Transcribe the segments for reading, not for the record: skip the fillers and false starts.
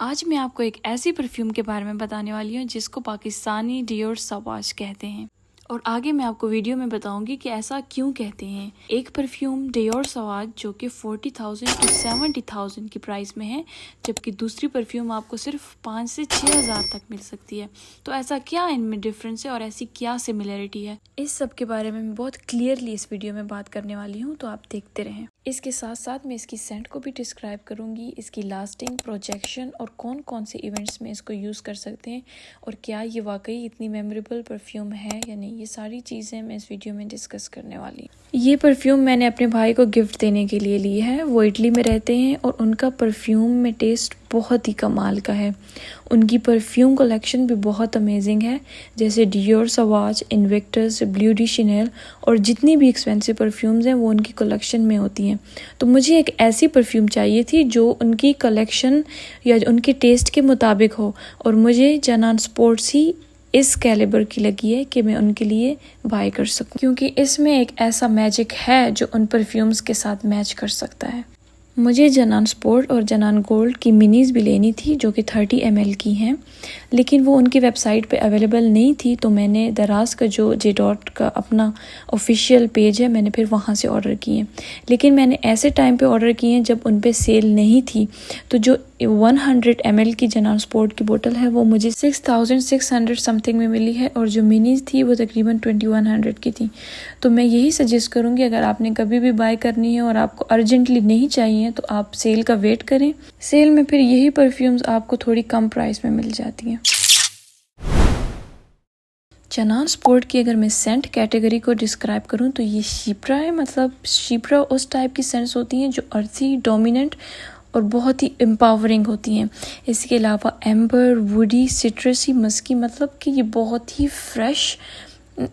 आज मैं आपको एक ऐसी परफ्यूम के बारे में बताने वाली हूँ जिसको पाकिस्तानी डियोर सवाज कहते हैं और आगे मैं आपको वीडियो में बताऊंगी कि ऐसा क्यों कहते हैं। एक परफ्यूम डियोर सवाज जो कि 40,000 to 70,000 की प्राइस में है, जबकि दूसरी परफ्यूम आपको सिर्फ 5 से 6,000 तक मिल सकती है। तो ऐसा क्या इनमें डिफरेंस है और ऐसी क्या सिमिलरिटी है, इस सब के बारे में मैं बहुत क्लियरली इस वीडियो में बात करने वाली हूँ, तो आप देखते रहें। इसके साथ साथ मैं इसकी सेंट को भी डिस्क्राइब करूंगी, इसकी लास्टिंग, प्रोजेक्शन और कौन कौन से इवेंट्स में इसको यूज़ कर सकते हैं और क्या ये वाकई इतनी मेमोरेबल परफ्यूम है या नहीं। ये सारी चीज़ें मैं इस वीडियो में डिस्कस करने वाली हूँ। ये परफ्यूम मैंने अपने भाई को गिफ्ट देने के लिए ली है। वो इटली में रहते हैं और उनका परफ्यूम में टेस्ट बहुत ही कमाल का है। उनकी परफ्यूम कलेक्शन भी बहुत अमेजिंग है, जैसे Dior Sauvage, Invictus, Bleu de Chanel और जितनी भी एक्सपेंसिव परफ्यूम्स हैं वो उनकी कलेक्शन में होती हैं। तो मुझे एक ऐसी परफ्यूम चाहिए थी जो उनकी कलेक्शन या उनके टेस्ट के मुताबिक हो, और मुझे जनान स्पोर्ट्स ही इस कैलिबर की लगी है कि मैं उनके लिए बाय कर सकूं, क्योंकि इसमें एक ऐसा मैजिक है जो उन परफ्यूम्स के साथ मैच कर सकता है। मुझे जनान स्पोर्ट और जनान गोल्ड की मिनीज़ भी लेनी थी जो कि 30 ml की हैं, लेकिन वो उनकी वेबसाइट पे अवेलेबल नहीं थी। तो मैंने दराज का जो J.Dot का अपना ऑफिशियल पेज है, मैंने फिर वहाँ से ऑर्डर किए। लेकिन मैंने ऐसे टाइम पे ऑर्डर किए हैं जब उन पे सेल नहीं थी। तो जो 100 ml की जनान स्पोर्ट की बोतल है वो मुझे 6,600 समथिंग में मिली है, और जो मिनीज़ थी वो तकरीबन 2,100 की थी। तो मैं यही सजेस्ट करूँगी, अगर आपने कभी भी बाय करनी है और आपको अर्जेंटली नहीं चाहिए तो आप सेल का वेट करें। सेल में फिर यही परफ्यूम्स आपको थोड़ी कम प्राइस में मिल जाती हैं। जनान स्पोर्ट की अगर मैं सेंट कैटेगरी को डिस्क्राइब करूं तो ये शिप्रा है। मतलब शिप्रा उस टाइप की सेंट्स होती हैं जो अर्थी, डोमिनेंट और बहुत ही एम्पावरिंग होती हैं। इसके अलावा एम्बर, वुडी, सिट्रसी, मस्की, मतलब कि ये बहुत ही फ्रेश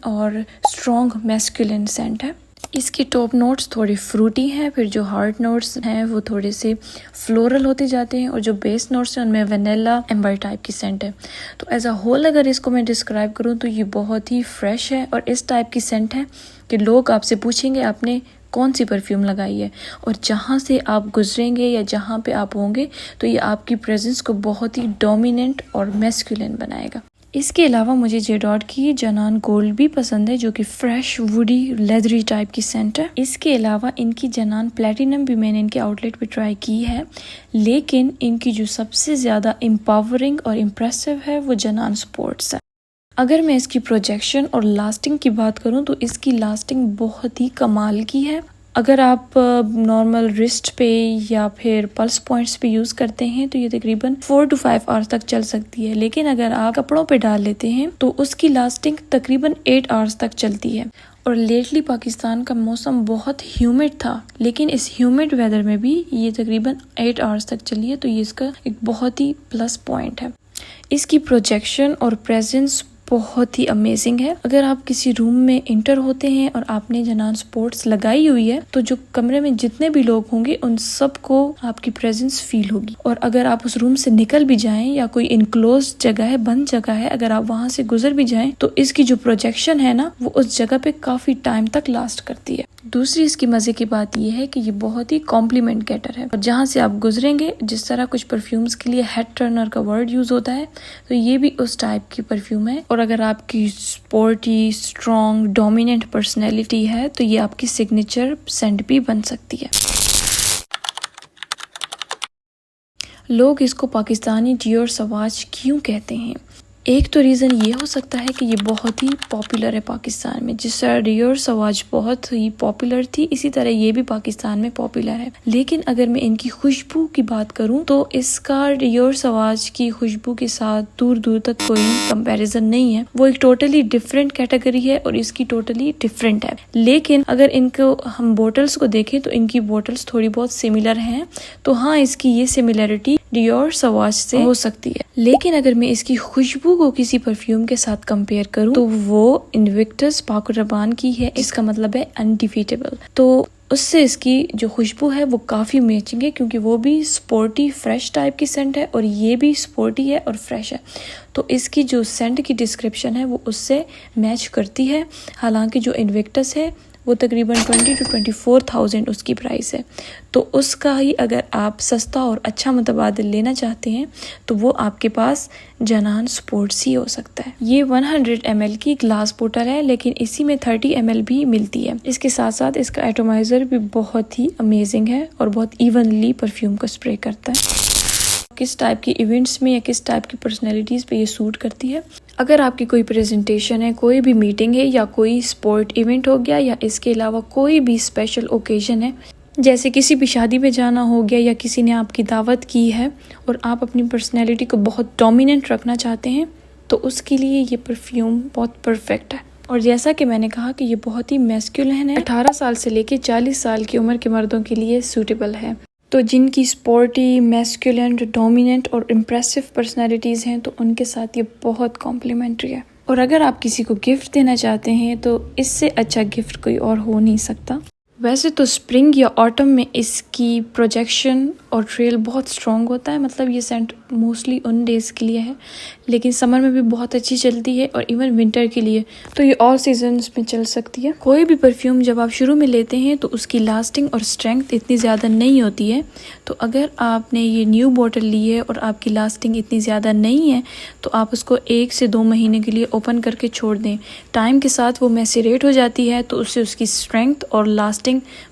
और स्ट्रॉन्ग मैस्कुलिन सेंट है। इसके टॉप नोट्स थोड़े फ्रूटी हैं, फिर जो हार्ट नोट्स हैं वो थोड़े से फ्लोरल होते जाते हैं, और जो बेस नोट्स हैं उनमें वनीला, एम्बर टाइप की सेंट है। तो एज अ होल अगर इसको मैं डिस्क्राइब करूँ तो ये बहुत ही फ्रेश है और इस टाइप की सेंट है कि लोग आपसे पूछेंगे आपने कौन सी परफ्यूम लगाई है, और जहाँ से आप गुजरेंगे या जहाँ पे आप होंगे तो ये आपकी प्रेजेंस को बहुत ही डोमिनेंट और मैस्कुलिन बनाएगा। इसके अलावा मुझे J.Dot की जनान गोल्ड भी पसंद है जो कि फ्रेश, वुडी, लेदरी टाइप की सेंट है। इसके अलावा इनकी जनान प्लेटिनम भी मैंने इनके आउटलेट पे ट्राई की है, लेकिन इनकी जो सबसे ज़्यादा एम्पावरिंग और इम्प्रेसिव है वो जनान स्पोर्ट्स है। अगर मैं इसकी प्रोजेक्शन और लास्टिंग की बात करूं तो इसकी लास्टिंग बहुत ही कमाल की है। अगर आप नॉर्मल रिस्ट पे या फिर पल्स पॉइंट्स पे यूज़ करते हैं तो ये तकरीबन 4 to 5 आवर्स तक चल सकती है, लेकिन अगर आप कपड़ों पे डाल लेते हैं तो उसकी लास्टिंग तकरीबन 8 आवर्स तक चलती है। और लेटली पाकिस्तान का मौसम बहुत ह्यूमिड था, लेकिन इस ह्यूमिड वेदर में भी ये तकरीबन 8 आवर्स तक चली है, तो ये इसका एक बहुत ही प्लस पॉइंट है। इसकी प्रोजेक्शन और प्रेजेंस बहुत ही अमेजिंग है। अगर आप किसी रूम में इंटर होते हैं और आपने जनान स्पोर्ट्स लगाई हुई है तो जो कमरे में जितने भी लोग होंगे उन सबको आपकी प्रेजेंस फील होगी, और अगर आप उस रूम से निकल भी जाएं या कोई इनक्लोज जगह है, बंद जगह है, अगर आप वहां से गुजर भी जाएं तो इसकी जो प्रोजेक्शन है ना वो उस जगह पे काफी टाइम तक लास्ट करती है। दूसरी इसकी मजे की बात यह है कि ये बहुत ही कॉम्प्लीमेंट गेटर है, और जहाँ से आप गुजरेंगे, जिस तरह कुछ परफ्यूम्स के लिए हेड टर्नर का वर्ड यूज होता है, तो ये भी उस टाइप की परफ्यूम है। और अगर आपकी स्पोर्टी, स्ट्रॉन्ग, डोमिनेंट पर्सनैलिटी है तो ये आपकी सिग्नेचर सेंट भी बन सकती है। लोग इसको पाकिस्तानी डियोर सवाज क्यों कहते हैं? एक तो रीज़न ये हो सकता है कि ये बहुत ही पॉपुलर है पाकिस्तान में। जिस तरह डियोर सवाज बहुत ही पॉपुलर थी, इसी तरह ये भी पाकिस्तान में पॉपुलर है। लेकिन अगर मैं इनकी खुशबू की बात करूं तो इसका डियोर सवाज की खुशबू के साथ दूर दूर तक कोई कंपैरिजन नहीं है। वो एक टोटली डिफरेंट कैटेगरी है और इसकी टोटली डिफरेंट है। लेकिन अगर इनको हम बोटल्स को देखें तो इनकी बोटल्स थोड़ी बहुत सिमिलर हैं, तो हाँ, इसकी ये सिमिलरिटी डियोर सवाज से हो सकती है। लेकिन अगर मैं इसकी खुशबू को किसी परफ्यूम के साथ कंपेयर करूं तो वो इन्विक्टस पाको रबान की है। इसका मतलब है अनडिफीटेबल। तो उससे इसकी जो खुशबू है वो काफ़ी मैचिंग है, क्योंकि वो भी स्पोर्टी फ्रेश टाइप की सेंट है और ये भी स्पोर्टी है और फ्रेश है। तो इसकी जो सेंट की डिस्क्रिप्शन है वो उससे मैच करती है। हालांकि जो इन्विक्टस है वो तकरीबन 20 to 24,000 उसकी प्राइस है। तो उसका ही अगर आप सस्ता और अच्छा मुतबादिल लेना चाहते हैं तो वो आपके पास जनान स्पोर्ट्स ही हो सकता है। ये 100 ml की ग्लास बोतल है, लेकिन इसी में 30 ml भी मिलती है। इसके साथ साथ इसका एटोमाइज़र भी बहुत ही अमेजिंग है और बहुत इवनली परफ्यूम को स्प्रे करता है। किस टाइप की इवेंट्स में या किस टाइप की पर्सनैलिटीज़ पे ये सूट करती है। अगर आपकी कोई प्रेजेंटेशन है, कोई भी मीटिंग है या कोई स्पोर्ट इवेंट हो गया या इसके अलावा कोई भी स्पेशल ओकेजन है, जैसे किसी भी शादी में जाना हो गया या किसी ने आपकी दावत की है और आप अपनी पर्सनैलिटी को बहुत डोमिनेंट रखना चाहते हैं, तो उसके लिए ये परफ्यूम बहुत परफेक्ट है। और जैसा कि मैंने कहा कि ये बहुत ही मैस्कुलिन है, 18 साल से लेकर 40 साल की उम्र के मर्दों के लिए सूटेबल है। तो जिनकी स्पोर्टी, मैस्कुलिन, डोमिनेंट और इम्प्रेसिव पर्सनैलिटीज़ हैं तो उनके साथ ये बहुत कॉम्प्लीमेंट्री है। और अगर आप किसी को गिफ्ट देना चाहते हैं तो इससे अच्छा गिफ्ट कोई और हो नहीं सकता। वैसे तो स्प्रिंग या ऑटम में इसकी प्रोजेक्शन और ट्रेल बहुत स्ट्रॉन्ग होता है, मतलब ये सेंट मोस्टली उन डेज़ के लिए है, लेकिन समर में भी बहुत अच्छी चलती है और इवन विंटर के लिए तो ये ऑल सीजन्स में चल सकती है। कोई भी परफ्यूम जब आप शुरू में लेते हैं तो उसकी लास्टिंग और स्ट्रेंथ इतनी ज़्यादा नहीं होती है। तो अगर आपने ये न्यू बॉटल ली है और आपकी लास्टिंग इतनी ज़्यादा नहीं है तो आप उसको 1 से 2 महीने के लिए ओपन करके छोड़ दें। टाइम के साथ वो मैसेरेट हो जाती है तो उससे उसकी स्ट्रेंथ और लास्टिंग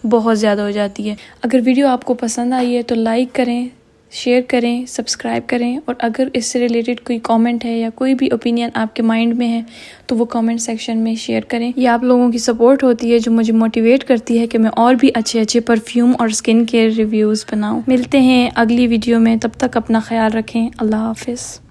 बहुत ज़्यादा हो जाती है। अगर वीडियो आपको पसंद आई है तो लाइक करें, शेयर करें, सब्सक्राइब करें, और अगर इससे रिलेटेड कोई कमेंट है या कोई भी ओपिनियन आपके माइंड में है तो वो कमेंट सेक्शन में शेयर करें। ये आप लोगों की सपोर्ट होती है जो मुझे मोटिवेट करती है कि मैं और भी अच्छे अच्छे परफ्यूम और स्किन केयर रिव्यूज़ बनाऊं। मिलते हैं अगली वीडियो में, तब तक अपना ख्याल रखें। अल्लाह हाफिज़।